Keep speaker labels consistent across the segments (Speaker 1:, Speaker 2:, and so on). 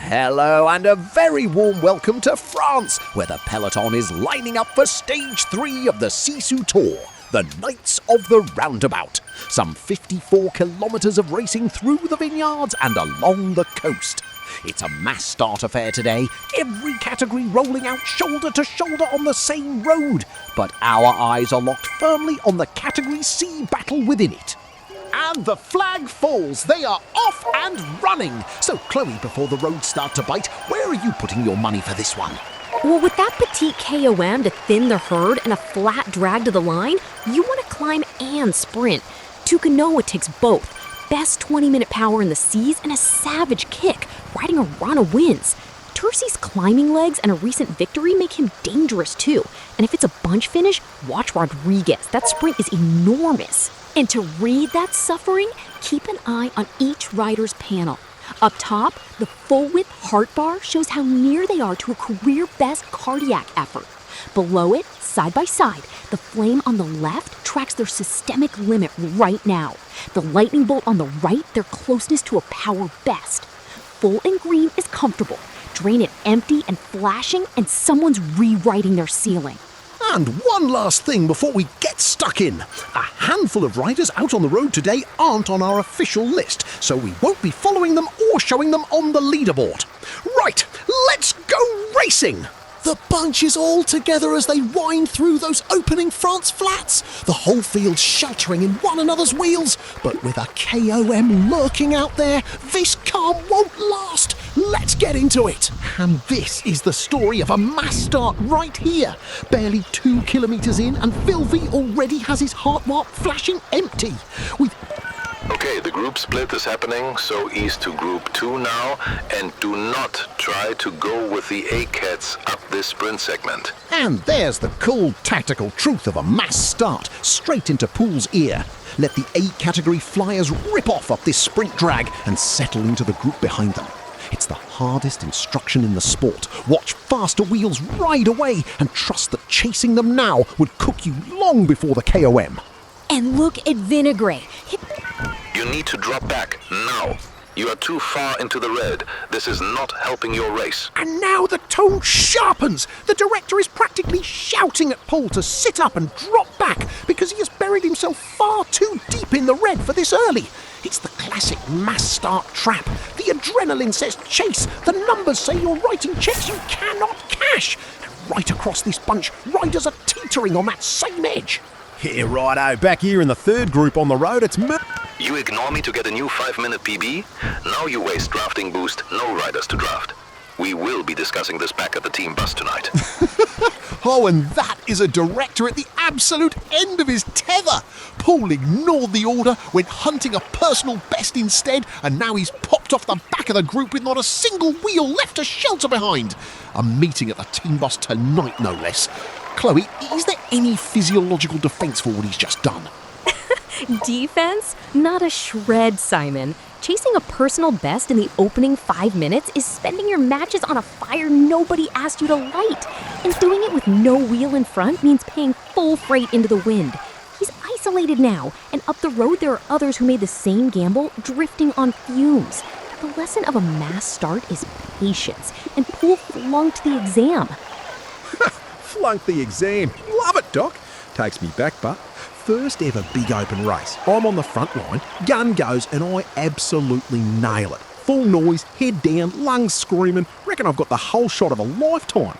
Speaker 1: Hello and a very warm welcome to France, where the peloton is lining up for stage 3 of the SISU Tour, the Knights of the Roundabout. Some 54 kilometres of racing through the vineyards and along the coast. It's a mass start affair today, every category rolling out shoulder to shoulder on the same road. But our eyes are locked firmly on the Category C battle within it. And the flag falls. They are off and running. So, Chloe, before the roads start to bite, where are you putting your money for this one?
Speaker 2: Well, with that petite KOM to thin the herd and a flat drag to the line, you want to climb and sprint. TUKINOWA takes both. Best 20-minute power in the seas and a savage kick. Riding a run of wins. Tursi's climbing legs and a recent victory make him dangerous too. And if it's a bunch finish, watch Rodriguez. That sprint is enormous. And to read that suffering, keep an eye on each rider's panel. Up top, the full-width heart bar shows how near they are to a career-best cardiac effort. Below it, side by side, the flame on the left tracks their systemic limit right now. The lightning bolt on the right, their closeness to a power best. Full and green is comfortable. Drain it empty and flashing, and someone's rewriting their ceiling.
Speaker 1: And one last thing before we get stuck in. A handful of riders out on the road today aren't on our official list, so we won't be following them or showing them on the leaderboard. Right, let's go racing! The bunch is all together as they wind through those opening France flats. The whole field sheltering in one another's wheels. But with a KOM lurking out there, this calm won't last. Let's get into it. And this is the story of a mass start right here. Barely 2 kilometres in and Phil V already has his heart mark flashing empty.
Speaker 3: Okay, the group split is happening, so ease to group 2 now, and do not try to go with the A-Cats up this sprint segment.
Speaker 1: And there's the cool tactical truth of a mass start, straight into Poole's ear. Let the A-category flyers rip off up this sprint drag and settle into the group behind them. It's the hardest instruction in the sport. Watch faster wheels ride away and trust that chasing them now would cook you long before the KOM.
Speaker 2: And look at Vinagre.
Speaker 3: You need to drop back now. You are too far into the red. This is not helping your race.
Speaker 1: And now the tone sharpens. The director is practically shouting at Poole to sit up and drop back because he has buried himself far too deep in the red for this early. It's the classic mass start trap. The adrenaline says chase. The numbers say you're writing checks you cannot cash. And right across this bunch, riders are teetering on that same edge.
Speaker 4: Yeah, righto. Back here in the third group on the road, it's
Speaker 3: You ignore me to get a new 5-minute PB? Now you waste drafting boost, no riders to draft. We will be discussing this back at the team bus tonight.
Speaker 1: Oh, and that is a director at the absolute end of his tether. Poole ignored the order, went hunting a personal best instead, and now he's popped off the back of the group with not a single wheel left to shelter behind. A meeting at the team bus tonight, no less. Chloe, is there any physiological defence for what he's just done?
Speaker 2: Defense? Not a shred, Simon. Chasing a personal best in the opening 5 minutes is spending your matches on a fire nobody asked you to light. And doing it with no wheel in front means paying full freight into the wind. He's isolated now, and up the road there are others who made the same gamble, drifting on fumes. The lesson of a mass start is patience, and Poole flunked the exam.
Speaker 4: Flunk the exam. Love it, Doc. Takes me back, but first ever big open race. I'm on the front line, gun goes, and I absolutely nail it. Full noise, head down, lungs screaming. Reckon I've got the whole shot of a lifetime.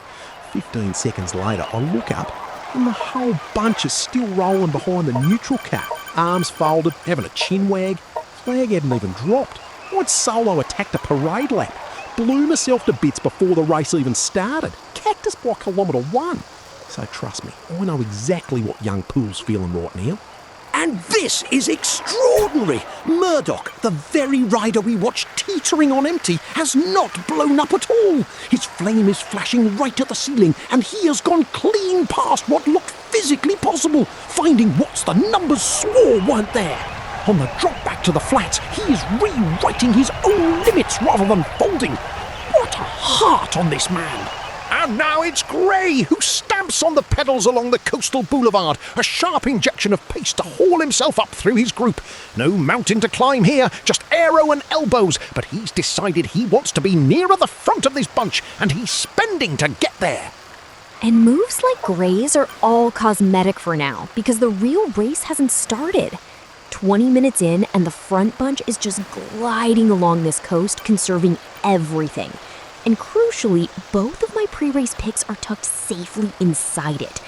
Speaker 4: 15 seconds later, I look up, and the whole bunch is still rolling behind the neutral car. Arms folded, having a chin wag. Flag hadn't even dropped. I'd solo attacked a parade lap. Blew myself to bits before the race even started. Cactus by kilometre 1. So trust me, I know exactly what young Poole's feeling right now. And this is extraordinary! Murdoch, the very rider we watched teetering on empty, has not blown up at all. His flame is flashing right at the ceiling, and he has gone clean past what looked physically possible, finding what the numbers swore weren't there. On the drop back to the flats, he is rewriting his own limits rather than folding. What a heart on this man!
Speaker 1: And now it's Gray, who stamps on the pedals along the coastal boulevard, a sharp injection of pace to haul himself up through his group. No mountain to climb here, just aero and elbows, but he's decided he wants to be nearer the front of this bunch, and he's spending to get there.
Speaker 2: And moves like Gray's are all cosmetic for now, because the real race hasn't started. 20 minutes in, and the front bunch is just gliding along this coast, conserving everything. And crucially, both of my pre-race picks are tucked safely inside it.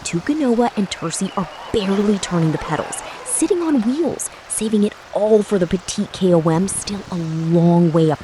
Speaker 2: TUKINOWA and Tursi are barely turning the pedals, sitting on wheels, saving it all for the petite KOM, still a long way up.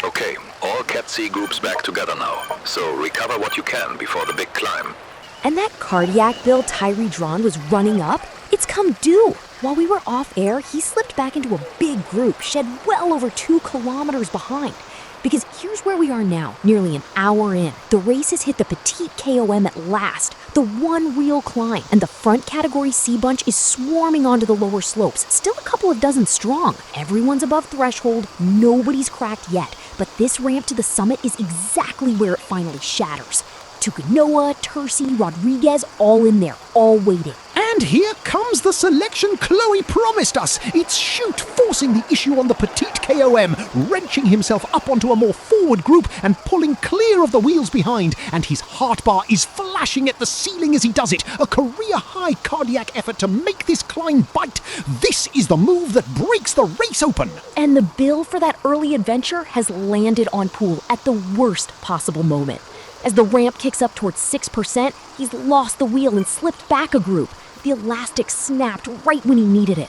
Speaker 3: Okay, all Cat C groups back together now, so recover what you can before the big climb.
Speaker 2: And that cardiac bill Tyrie-Dron was running up, it's come due. While we were off air, he slipped back into a big group, shed well over 2 kilometers behind. Because here's where we are now, nearly an hour in. The race has hit the petite KOM at last, the one real climb, and the front category C bunch is swarming onto the lower slopes, still a couple of dozen strong. Everyone's above threshold, nobody's cracked yet, but this ramp to the summit is exactly where it finally shatters. TUKINOWA, Tursi, Rodriguez, all in there, all waiting.
Speaker 1: And here comes the selection Chloe promised us. It's Chute forcing the issue on the petite KOM, wrenching himself up onto a more forward group and pulling clear of the wheels behind. And his heart bar is flashing at the ceiling as he does it. A career-high cardiac effort to make this climb bite. This is the move that breaks the race open.
Speaker 2: And the bill for that early adventure has landed on Poole at the worst possible moment. As the ramp kicks up towards 6%, he's lost the wheel and slipped back a group. The elastic snapped right when he needed it.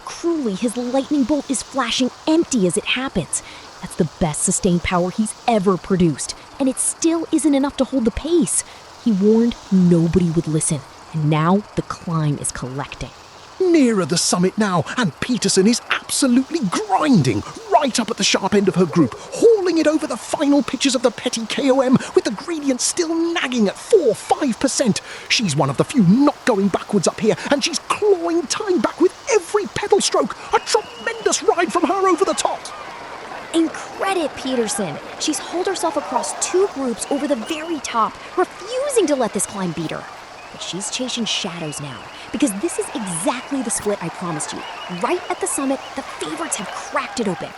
Speaker 2: Cruelly, his lightning bolt is flashing empty as it happens. That's the best sustained power he's ever produced, and it still isn't enough to hold the pace. He warned nobody would listen, and now the climb is collecting.
Speaker 1: Nearer the summit now, and Petersson is absolutely grinding, right up at the sharp end of her group, hauling it over the final pitches of the petty KOM, with the gradient still nagging at 4-5%. She's one of the few not going backwards up here, and she's clawing time back with every pedal stroke. A tremendous ride from her over the top.
Speaker 2: And credit Petersson. She's hauled herself across 2 groups over the very top, refusing to let this climb beat her. But she's chasing shadows now, because this is exactly the split I promised you. Right at the summit, the favorites have cracked it open.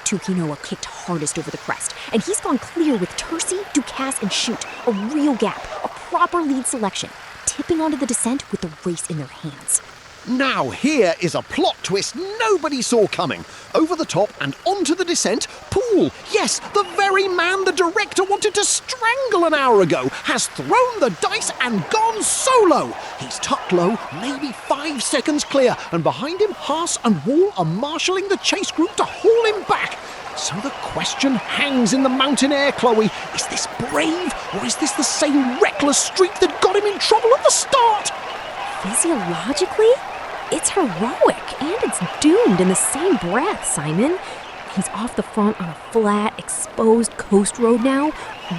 Speaker 2: TUKINOWA kicked hardest over the crest, and he's gone clear with Tursi, Ducasse, and Chute. A real gap, a proper lead selection, tipping onto the descent with the race in their hands.
Speaker 1: Now here is a plot twist nobody saw coming. Over the top and onto the descent, Poole, yes, the very man the director wanted to strangle an hour ago, has thrown the dice and gone solo. He's tucked low, maybe 5 seconds clear, and behind him Haas and Wall are marshalling the chase group to haul him back. So the question hangs in the mountain air, Chloe. Is this brave, or is this the same reckless streak that got him in trouble at the start?
Speaker 2: Physiologically, it's heroic, and it's doomed in the same breath, Simon. He's off the front on a flat, exposed coast road now,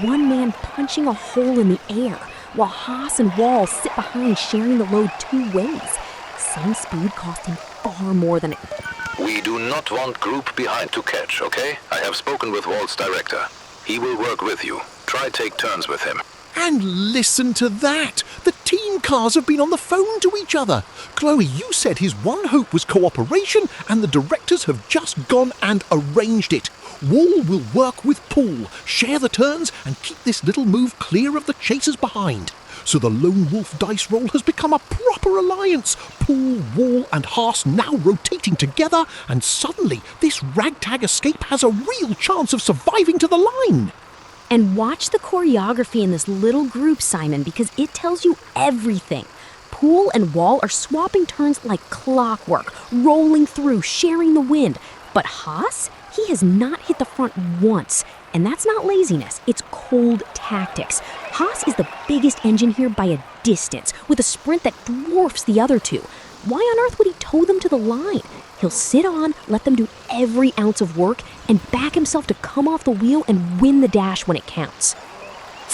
Speaker 2: one man punching a hole in the air, while Haas and Wall sit behind sharing the load 2 ways. Same speed costing far more than it.
Speaker 3: We do not want group behind to catch, okay? I have spoken with Walt's director. He will work with you. Try take turns with him.
Speaker 1: And listen to that! The team cars have been on the phone to each other. Chloe, you said his one hope was cooperation, and the directors have just gone and arranged it. Wall will work with Poole, share the turns, and keep this little move clear of the chasers behind. So the lone wolf dice roll has become a proper alliance. Poole, Wall, and Haas now rotating together, and suddenly this ragtag escape has a real chance of surviving to the line.
Speaker 2: And watch the choreography in this little group, Simon, because it tells you everything. Poole and Wall are swapping turns like clockwork, rolling through, sharing the wind. But Haas, he has not hit the front once. And that's not laziness, it's cold tactics. Haas is the biggest engine here by a distance, with a sprint that dwarfs the other 2. Why on earth would he tow them to the line? He'll sit on, let them do every ounce of work, and back himself to come off the wheel and win the dash when it counts.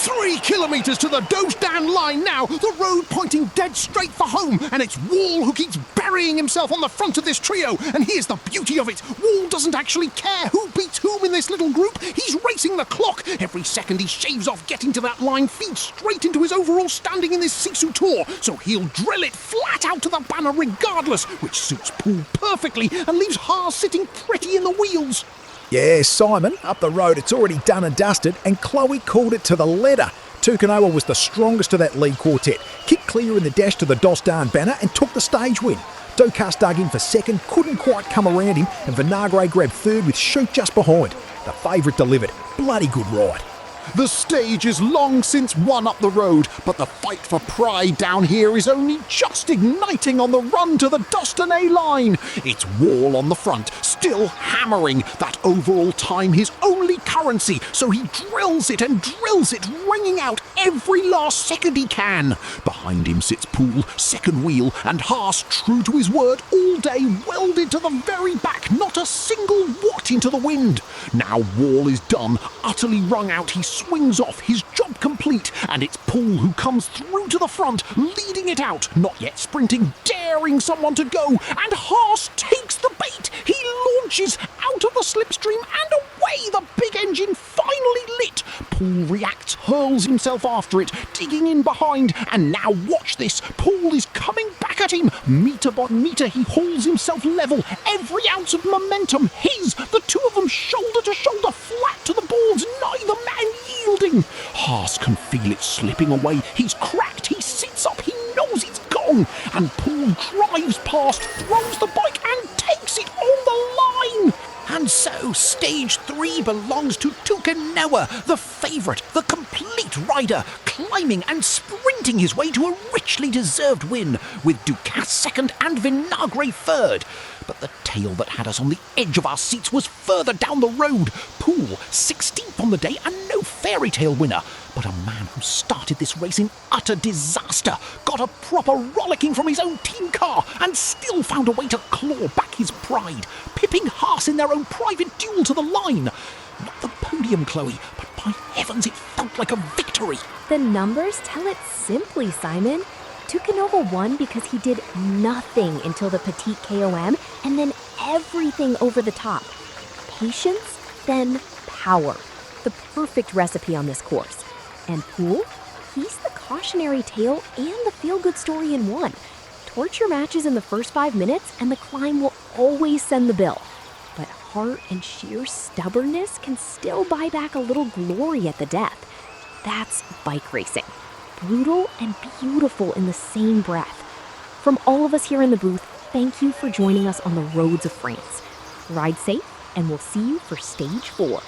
Speaker 1: 3 kilometres to the Dosdan line now, the road pointing dead straight for home, and it's Wall who keeps burying himself on the front of this trio. And here's the beauty of it. Wall doesn't actually care who beats whom in this little group. He's racing the clock. Every second he shaves off getting to that line feeds straight into his overall standing in this SISU tour, so he'll drill it flat out to the banner regardless, which suits Poole perfectly and leaves Haas sitting pretty in the wheels.
Speaker 4: Yeah, Simon, up the road it's already done and dusted, and Chloe called it to the letter. TUKINOWA was the strongest of that lead quartet, kicked clear in the dash to the Dostan banner and took the stage win. Ducasse dug in for second, couldn't quite come around him, and Vinagre grabbed third with Chute just behind. The favourite delivered. Bloody good ride.
Speaker 1: The stage is long since won up the road, but the fight for pride down here is only just igniting on the run to the Dostan A line. It's Wall on the front, still hammering that overall time, his only currency, so he drills it and drills it, wringing out every last second he can. Behind him sits Poole, second wheel, and Haas, true to his word all day, welded to the very back, not a single watt into the wind. Now Wall is done, utterly wrung out, he swings off, his job complete, and it's Poole who comes through to the front, leading it out, not yet sprinting, daring someone to go, and Haas takes the bait. He launches out of the slipstream, and away the big engine finally lit. Poole reacts, hurls himself after it, digging in behind, and now watch this. Poole is coming back at him. Metre by metre he hauls himself level, every ounce of momentum his, the two of them shoulder to shoulder, flat to the boards, neither man yielding. Haas can feel it slipping away. He's cracked, he sits up, he knows it's gone, and Poole drives past, throws the bike and takes it on the line. And so, stage 3 belongs to TUKINOWA, the favourite, the complete rider, climbing and sprinting his way to a richly deserved win, with Ducasse second and Vinagre third. But the tale that had us on the edge of our seats was further down the road. Poole, 16th on the day and no fairy tale winner, but a man who started this race in utter disaster, got a proper rollicking from his own team car, and still found a way to claw back his pride, pipping Haas in their own private duel to the line. Not the podium, Chloe, but by heavens it felt like a victory.
Speaker 2: The numbers tell it simply, Simon. TUKINOWA won because he did nothing until the Petite KOM, and then everything over the top. Patience, then power. The perfect recipe on this course. And Poole, he's the cautionary tale and the feel-good story in one. Torture matches in the first 5 minutes, and the climb will always send the bill. But heart and sheer stubbornness can still buy back a little glory at the death. That's bike racing. Brutal and beautiful in the same breath. From all of us here in the booth, thank you for joining us on the roads of France. Ride safe, and we'll see you for stage 4.